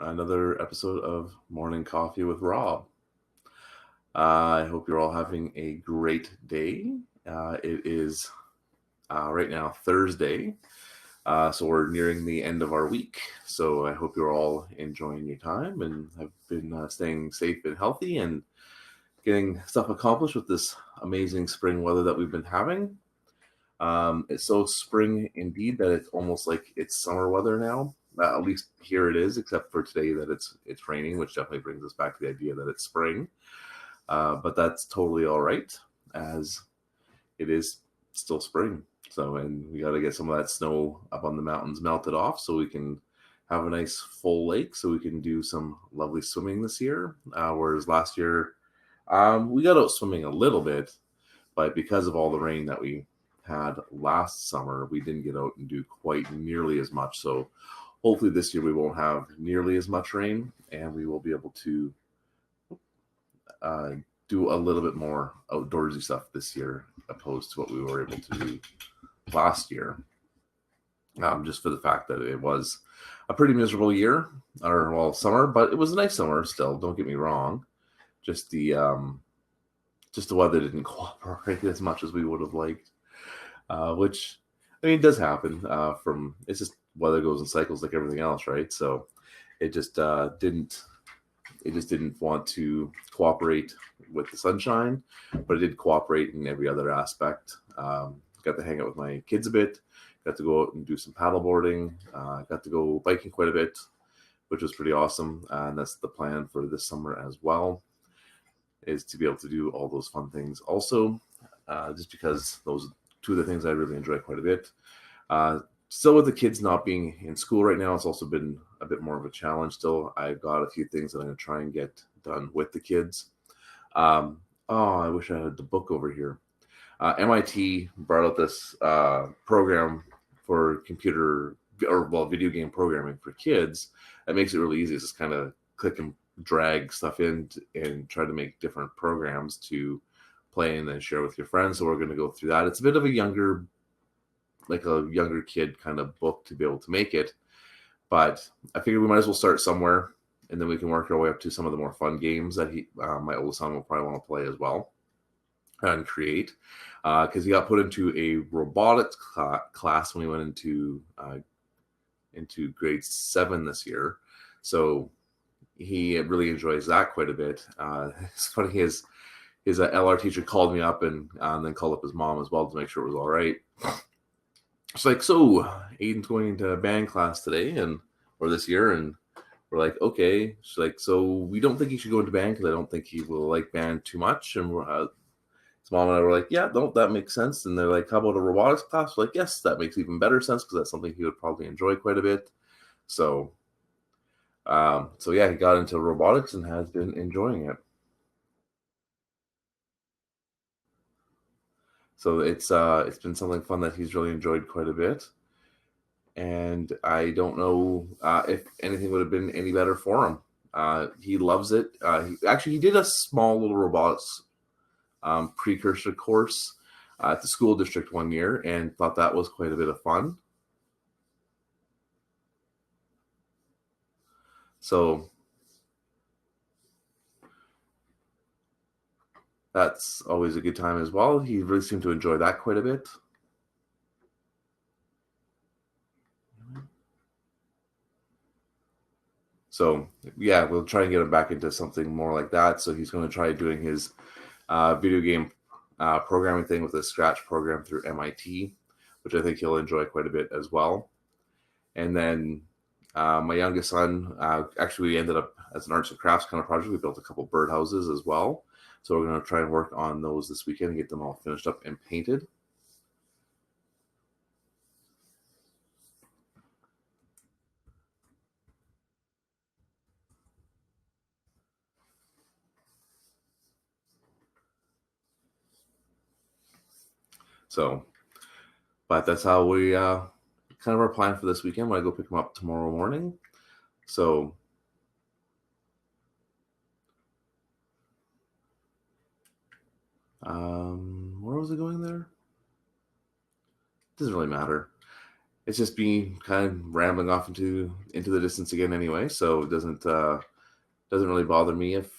another episode of Morning Coffee with Rob. I hope you're all having a great day. It is right now Thursday, so we're nearing the end of our week. So I hope you're all enjoying your time and have been staying safe and healthy and getting stuff accomplished with this amazing spring weather that we've been having. It's so spring indeed that it's almost like it's summer weather now. At least here it is, except for today that it's raining, which definitely brings us back to the idea that it's spring. But that's totally all right, as it is still spring. So, and we got to get some of that snow up on the mountains melted off so we can have a nice full lake so we can do some lovely swimming this year. Whereas last year, we got out swimming a little bit, but because of all the rain that we had last summer, we didn't get out and do quite nearly as much. So hopefully this year we won't have nearly as much rain and we will be able to uh, do a little bit more outdoorsy stuff this year opposed to what we were able to do last year. Just for the fact that it was a pretty miserable year, or well, summer, but it was a nice summer still. Don't get me wrong. Just the weather didn't cooperate as much as we would have liked, which I mean does happen. From it's just weather goes in cycles like everything else, right? So it just didn't want to cooperate with the sunshine, but it did cooperate in every other aspect. Got to hang out with my kids a bit, got to go out and do some paddle boarding, got to go biking quite a bit, which was pretty awesome. And that's the plan for this summer as well, is to be able to do all those fun things also, just because those two of the things I really enjoy quite a bit. Still, with the kids not being in school right now, it's also been a bit more of a challenge. Still, I've got a few things that I'm going to try and get done with the kids. I wish I had the book over here. MIT brought out this program for video game programming for kids. That makes it really easy. It's just kind of click and drag stuff in and try to make different programs to play and then share with your friends. So we're going to go through that. It's a bit of a younger kid kind of book to be able to make it. But I figured we might as well start somewhere, and then we can work our way up to some of the more fun games that my oldest son will probably want to play as well and create. Because he got put into a robotics class when he went into grade 7 this year. So he really enjoys that quite a bit. It's funny, his LR teacher called me up and then called up his mom as well to make sure it was all right. It's like, so Aiden's going to band class today or this year, and we're like, okay. She's like, so we don't think he should go into band because I don't think he will like band too much. And his mom and I were like, yeah, no, that makes sense. And they're like, how about a robotics class? We're like, yes, that makes even better sense because that's something he would probably enjoy quite a bit. So yeah, he got into robotics and has been enjoying it. So it's been something fun that he's really enjoyed quite a bit. And I don't know if anything would have been any better for him. He loves it. He did a small little robotics precursor course at the school district one year and thought that was quite a bit of fun. So that's always a good time as well. He really seemed to enjoy that quite a bit. So yeah, we'll try and get him back into something more like that. So he's going to try doing his video game programming thing with a Scratch program through MIT, which I think he'll enjoy quite a bit as well. And then my youngest son, actually, we ended up as an arts and crafts kind of project. We built a couple birdhouses as well. So we're going to try and work on those this weekend and get them all finished up and painted. So, but that's how we kind of our plan for this weekend. When I go pick them up tomorrow morning. So, where was I going there? Doesn't really matter. it's just me kind of rambling off into the distance again anyway. So it doesn't really bother me if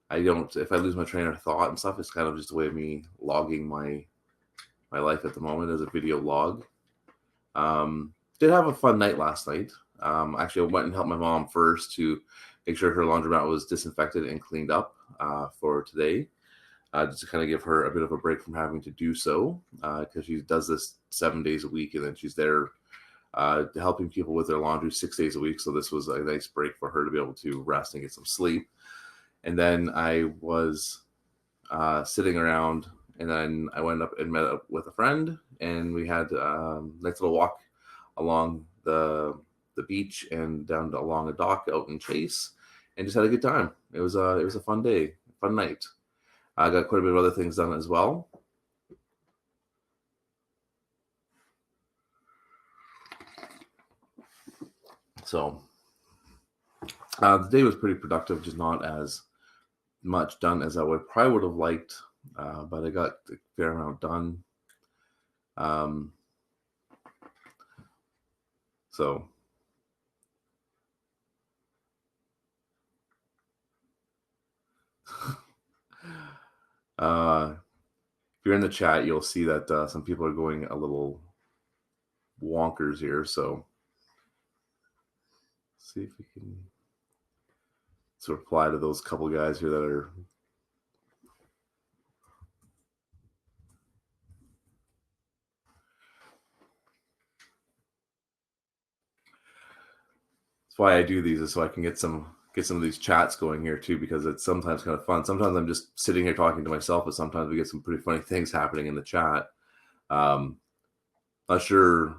I lose my train of thought and stuff. It's kind of just a way of me logging my life at the moment as a video log. Did have a fun night last night. Actually, I went and helped my mom first to make sure her laundromat was disinfected and cleaned up for today, just to kind of give her a bit of a break from having to do so, because she does this 7 days a week, and then she's there helping people with their laundry 6 days a week. So this was a nice break for her to be able to rest and get some sleep. And then I was sitting around, and then I went up and met up with a friend, and we had a nice little walk along the beach and down along a dock out in Chase, and just had a good time. It was a fun day, fun night. I got quite a bit of other things done as well. So the day was pretty productive, just not as much done as I would have liked, but I got a fair amount done. So if you're in the chat, you'll see that some people are going a little wonkers here. So see if we can reply to those couple guys here that are. That's why I do these, is so I can get some of these chats going here too, because it's sometimes kind of fun. Sometimes I'm just sitting here talking to myself, but sometimes we get some pretty funny things happening in the chat. Not sure.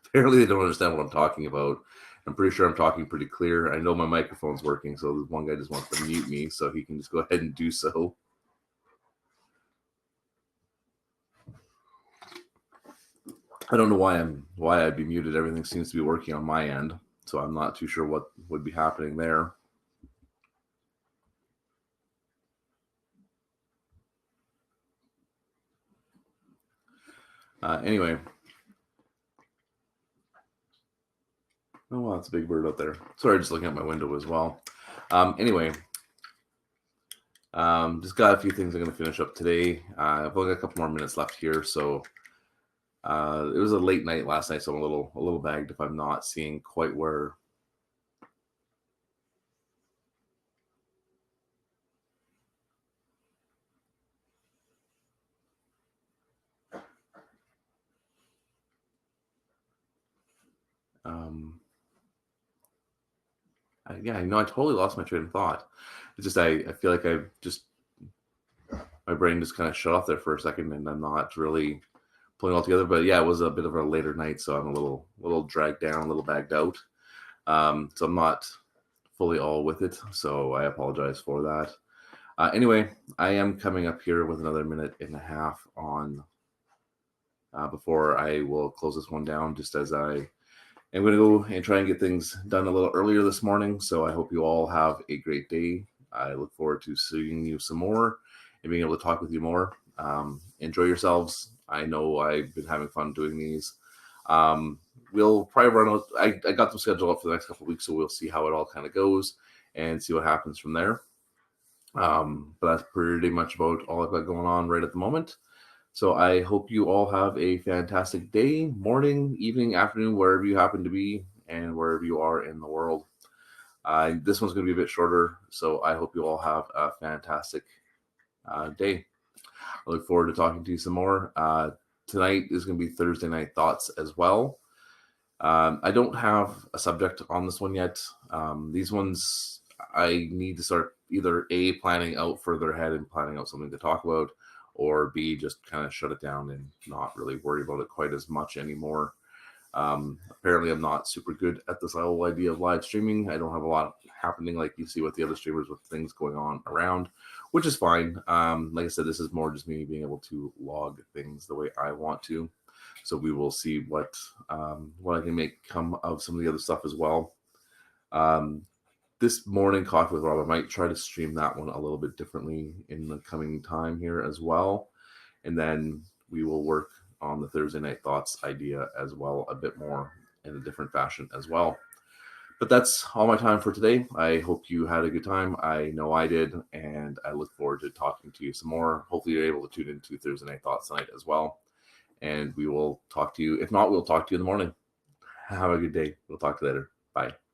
Apparently they don't understand what I'm talking about. I'm pretty sure I'm talking pretty clear. I know my microphone's working, so one guy just wants to mute me, so he can just go ahead and do so. I don't know why I'd be muted. Everything seems to be working on my end, so I'm not too sure what would be happening there. Anyway. Oh, wow, it's a big bird out there. Sorry, just looking out my window as well. Anyway, just got a few things I'm going to finish up today. I've only got a couple more minutes left here, so it was a late night last night, so I'm a little bagged if I'm not seeing quite where. Yeah, I totally lost my train of thought. It's just I feel like my brain just kind of shut off there for a second, and I'm not really pulling it all together. But yeah, it was a bit of a later night, so I'm a little dragged down, a little bagged out. So I'm not fully all with it. So I apologize for that. Anyway, I am coming up here with another minute and a half on before I will close this one down, just as I am going to go and try and get things done a little earlier this morning. So I hope you all have a great day. I look forward to seeing you some more and being able to talk with you more. Enjoy yourselves. I know I've been having fun doing these. We'll probably run out. I got them scheduled up for the next couple of weeks, so we'll see how it all kind of goes and see what happens from there. But that's pretty much about all I've got going on right at the moment. So I hope you all have a fantastic day, morning, evening, afternoon, wherever you happen to be and wherever you are in the world. This one's going to be a bit shorter, so I hope you all have a fantastic day. I look forward to talking to you some more. Tonight is going to be Thursday Night Thoughts as well. I don't have a subject on this one yet. These ones I need to start either A, planning out further ahead and planning out something to talk about, or B, just kind of shut it down and not really worry about it quite as much anymore. Apparently I'm not super good at this whole idea of live streaming. I don't have a lot happening like you see with the other streamers with things going on around, which is fine. Like I said, this is more just me being able to log things the way I want to. So we will see what I can make come of some of the other stuff as well. This morning coffee with Rob, I might try to stream that one a little bit differently in the coming time here as well. And then we will work on the Thursday Night Thoughts idea as well, a bit more in a different fashion as well. But that's all my time for today. I hope you had a good time. I know I did, and I look forward to talking to you some more. Hopefully you're able to tune into Thursday Night Thoughts tonight as well. And we will talk to you. If not, we'll talk to you in the morning. Have a good day. We'll talk to you later. Bye.